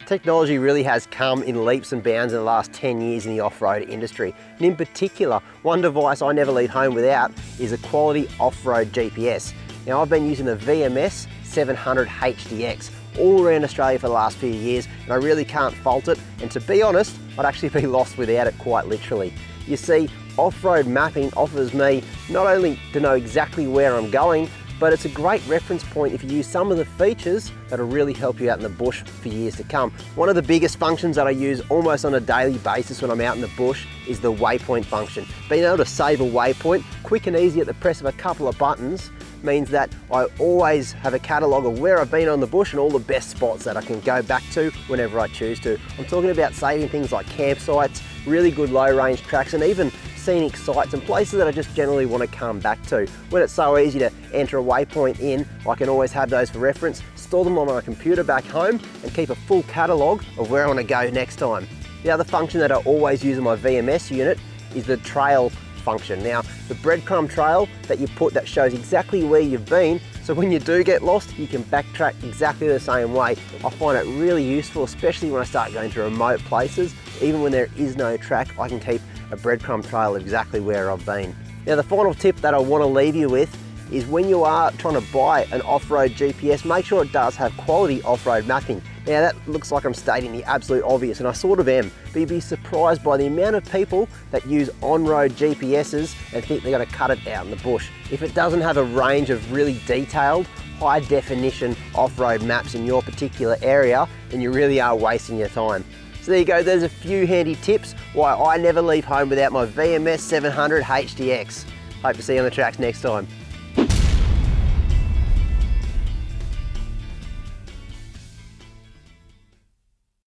Technology really has come in leaps and bounds in the last 10 years in the off-road industry. And in particular, one device I never leave home without is a quality off-road GPS. Now, I've been using the VMS 700 HDX all around Australia for the last few years, and I really can't fault it. And to be honest, I'd actually be lost without it, quite literally. You see, off-road mapping offers me not only to know exactly where I'm going, but it's a great reference point if you use some of the features that'll really help you out in the bush for years to come. One of the biggest functions that I use almost on a daily basis when I'm out in the bush is the waypoint function. Being able to save a waypoint quick and easy at the press of a couple of buttons means that I always have a catalogue of where I've been on the bush and all the best spots that I can go back to whenever I choose to. I'm talking about saving things like campsites, really good low range tracks, and even scenic sites and places that I just generally want to come back to. When it's so easy to enter a waypoint in, I can always have those for reference, store them on my computer back home, and keep a full catalogue of where I want to go next time. The other function that I always use in my VMS unit is the trail function. Now, the breadcrumb trail that you put that shows exactly where you've been, so when you do get lost, you can backtrack exactly the same way. I find it really useful, especially when I start going to remote places. Even when there is no track, I can keep a breadcrumb trail of exactly where I've been. Now, the final tip that I want to leave you with is when you are trying to buy an off-road GPS, make sure it does have quality off-road mapping. Now, that looks like I'm stating the absolute obvious, and I sort of am, but you'd be surprised by the amount of people that use on-road GPSs and think they're going to cut it out in the bush. If it doesn't have a range of really detailed, high-definition off-road maps in your particular area, then you really are wasting your time. So there you go, there's a few handy tips why I never leave home without my VMS 700 HDX. Hope to see you on the tracks next time.